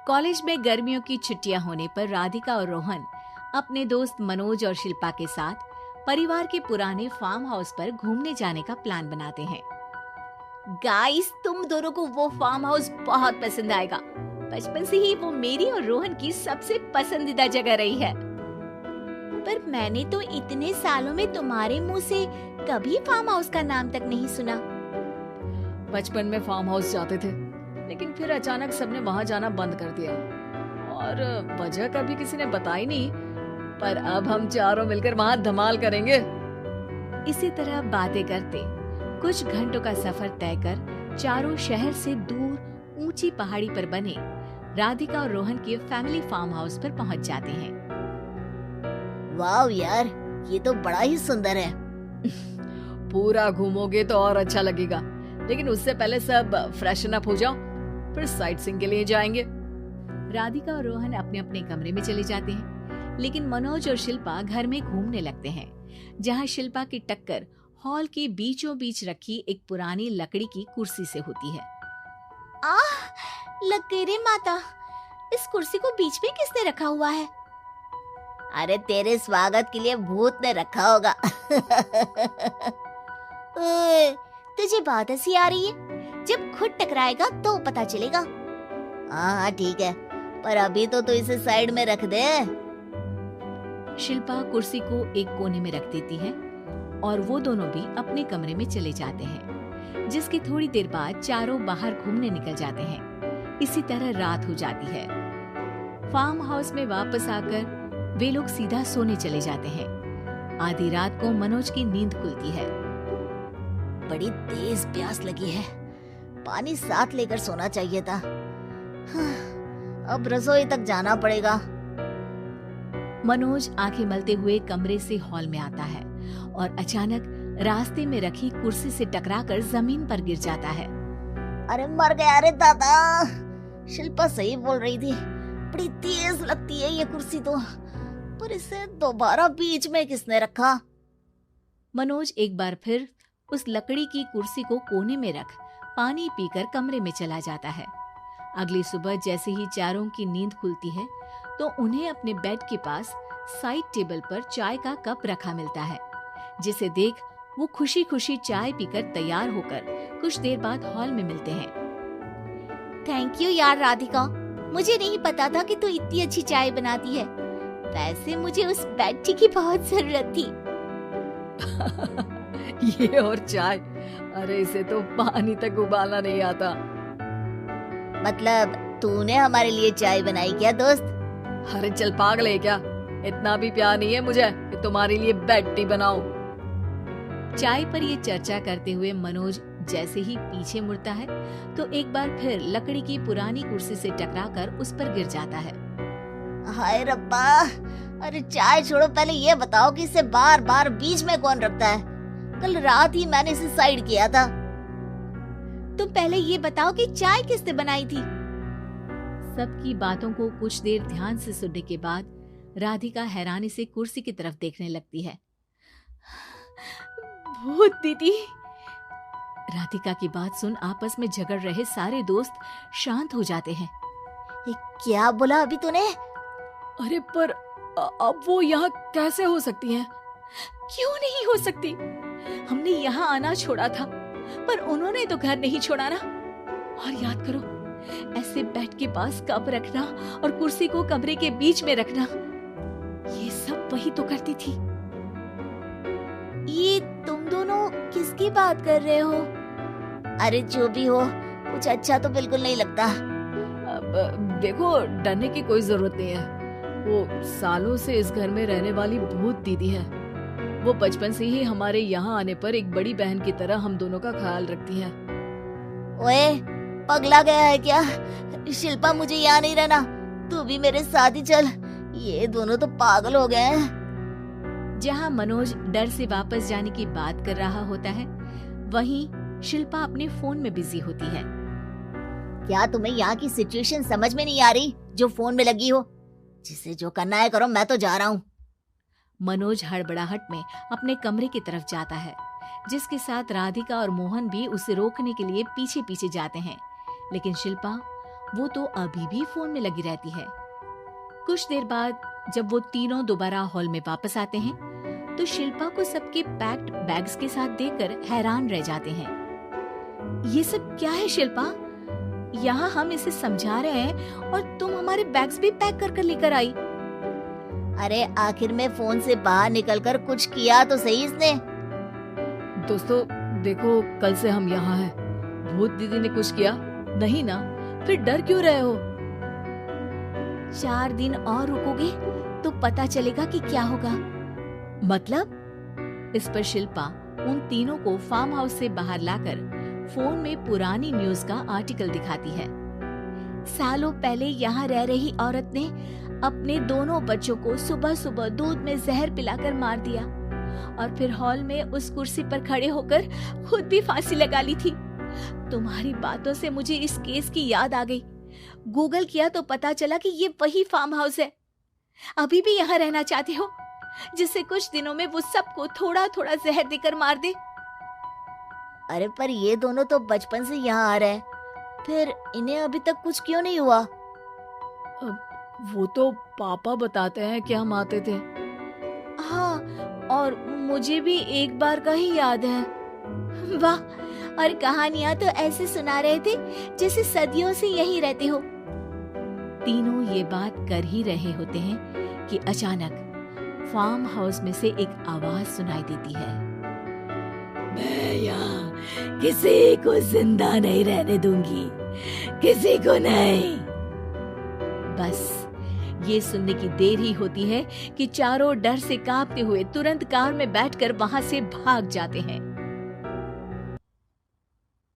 College में गर्मियों की छुट्टियां होने पर राधिका और रोहन अपने दोस्त मनोज और शिल्पा के साथ परिवार के पुराने फार्म हाउस पर घूमने जाने का प्लान बनाते हैं। गाइस, तुम दोनों को वो फार्म हाउस बहुत पसंद आएगा। बचपन से ही वो मेरी और रोहन की सबसे पसंदीदा जगह रही है। पर मैंने तो इतने सालों में तुम्हारे मुंह से कभी फार्म हाउस का नाम तक नहीं सुना। बचपन में फार्म हाउस जाते थे, लेकिन फिर अचानक सबने वहां जाना बंद कर दिया और वजह कभी किसी ने बताई नहीं। पर अब हम चारों मिलकर वहां धमाल करेंगे। इसी तरह बातें करते कुछ घंटों का सफर तय कर चारों शहर से दूर ऊंची पहाड़ी पर बने राधिका और रोहन के फैमिली फार्म हाउस पर पहुंच जाते हैं। वाव यार, ये तो बड़ा ही सुंदर है। पूरा घूमोगे तो और अच्छा लगेगा, लेकिन उससे पहले सब फ्रेशन अप हो जाओ, फिर साइट सीइंग के लिए जाएंगे। राधिका और रोहन अपने अपने कमरे में चले जाते हैं, लेकिन मनोज और शिल्पा घर में घूमने लगते हैं, जहां शिल्पा की टक्कर हॉल के बीचों बीच रखी एक पुरानी लकड़ी की कुर्सी से होती है। लग गई रे माता, इस कुर्सी को बीच में किसने रखा हुआ है? अरे तेरे स्वागत के लिए भूत ने रखा होगा। ओए, तुझे बात हंसी आ रही है? जब खुद टकराएगा तो पता चलेगा। हाँ ठीक है, पर अभी तो तू इसे साइड में रख दे। शिल्पा कुर्सी को एक कोने में रख देती है और वो दोनों भी अपने कमरे में चले जाते हैं, जिसकी थोड़ी देर बाद चारों बाहर घूमने निकल जाते हैं। इसी तरह रात हो जाती है। फार्म हाउस में वापस आकर वे लोग सीधा सोने चले जाते हैं। आधी रात को मनोज की नींद खुलती है। बड़ी तेज प्यास लगी है, पानी साथ लेकर सोना चाहिए था। अब रसोई तक जाना पड़ेगा। मनोज आंखें मलते हुए कमरे से हॉल में आता है और अचानक रास्ते में रखी कुर्सी से टकराकर जमीन पर गिर जाता है। अरे मर गया रे दादा। शिल्पा सही बोल रही थी, बड़ी तेज लगती है ये कुर्सी तो, पर इसे दोबारा बीच में किसने रखा? मनोज एक बार फिर उस लकड़ी की कुर्सी को कोने में रख पानी पीकर कमरे में चला जाता है। अगली सुबह जैसे ही चारों की नींद खुलती है तो उन्हें अपने बेड के पास साइड टेबल पर चाय का कप रखा मिलता है, जिसे देख वो खुशी खुशी चाय पीकर तैयार होकर कुछ देर बाद हॉल में मिलते हैं। थैंक यू यार राधिका, मुझे नहीं पता था कि तू इतनी अच्छी चाय बनाती है। वैसे मुझे उस बेड की बहुत जरूरत थी। ये और चाय, अरे इसे तो पानी तक उबालना नहीं आता। मतलब तूने हमारे लिए चाय बनाई क्या दोस्त? अरे चल पागल है क्या, इतना भी प्यार नहीं है मुझे कि तुम्हारे लिए बेड टी बनाऊं। चाय पर ये चर्चा करते हुए मनोज जैसे ही पीछे मुड़ता है तो एक बार फिर लकड़ी की पुरानी कुर्सी से टकराकर उस पर गिर जाता है। हाय रब्बा, अरे चाय छोड़ो, पहले ये बताओ कि इसे बार बार बीच में कौन रखता है? कल रात ही मैंने इसे साइड किया था। तुम पहले ये बताओ कि चाय किसने बनाई थी? सबकी बातों को कुछ देर ध्यान से सुनने के बाद राधिका हैरानी से कुर्सी की तरफ देखने लगती है। भूत दीदी। राधिका की बात सुन आपस में झगड़ रहे सारे दोस्त शांत हो जाते हैं। क्या बोला अभी तूने? अरे पर अब वो यहाँ कैसे हो सकती हैं? क्यों नहीं हो सकती? हमने यहाँ आना छोड़ा था, पर उन्होंने तो घर नहीं छोड़ा ना। और याद करो, ऐसे बेड के पास कप रखना और कुर्सी को कमरे के बीच में रखना, ये सब वही तो करती थी। ये तुम दोनों किसकी बात कर रहे हो? अरे जो भी हो, कुछ अच्छा तो बिल्कुल नहीं लगता। अब देखो, डरने की कोई जरूरत नहीं है। वो सालों से इस घर में रहने वाली भूत दीदी है। वो बचपन से ही हमारे यहाँ आने पर एक बड़ी बहन की तरह हम दोनों का ख्याल रखती है। ओए, पगला गया है क्या? शिल्पा, मुझे यहाँ नहीं रहना, तू भी मेरे साथ ही चल। ये दोनों तो पागल हो गए हैं। जहाँ मनोज डर से वापस जाने की बात कर रहा होता है, वहीं शिल्पा अपने फोन में बिजी होती है। क्या तुम्हें यहाँ की सिचुएशन समझ में नहीं आ रही जो फोन में लगी हो? जिसे जो करना है करो, मैं तो जा रहा हूँ। मनोज हड़बड़ाहट में अपने कमरे की तरफ जाता है, जिसके साथ राधिका और मोहन भी उसे रोकने के लिए पीछे पीछे जाते हैं, लेकिन शिल्पा वो तो अभी भी फोन में लगी रहती है। कुछ देर बाद जब वो तीनों दोबारा हॉल में वापस आते हैं तो शिल्पा को सबके पैक्ड बैग्स के साथ देखकर हैरान रह जाते हैं। ये सब क्या है शिल्पा? यहाँ हम इसे समझा रहे हैं और तुम हमारे बैग्स भी पैक कर कर लेकर आई। अरे आखिर में फोन से बाहर निकलकर कुछ किया तो सही इसने। दोस्तों देखो, कल से हम यहाँ हैं। भूत दीदी ने कुछ किया नहीं ना? फिर डर क्यों रहे हो? 4 दिन और रुकोगे तो पता चलेगा कि क्या होगा। मतलब? इस पर शिल्पा उन तीनों को फार्म हाउस से बाहर लाकर फोन में पुरानी न्यूज का आर्टिकल दिखाती है। सालों पहले यहाँ रह रही औरत ने अपने दोनों बच्चों को सुबह सुबह दूध में जहर पिलाकर मार दिया और फिर हॉल में उस कुर्सी पर खड़े होकर खुद भी फांसी लगा ली थी। तुम्हारी बातों से मुझे इस केस की याद आ गई। गूगल किया तो पता चला कि ये वही फार्म हाउस है। अभी भी यहाँ रहना चाहते हो जिससे कुछ दिनों में वो सबको थोड़ा थोड़ा जहर देकर मार दे? अरे पर ये दोनों तो बचपन से यहाँ आ रहे हैं, फिर इन्हें अभी तक कुछ क्यों नहीं हुआ? वो तो पापा बताते हैं कि हम आते थे। हाँ, और मुझे भी एक बार का ही याद है। वाह, और कहानियां तो ऐसे सुना रहे थे जैसे सदियों से यहीं रहते हो। तीनों ये बात कर ही रहे होते हैं कि अचानक फार्म हाउस में से एक आवाज सुनाई देती है। मैं यहाँ किसी को जिंदा नहीं रहने दूंगी, किसी को नहीं। बस ये सुनने की देर ही होती है कि चारों डर से कांपते हुए तुरंत कार में बैठकर वहां से भाग जाते हैं।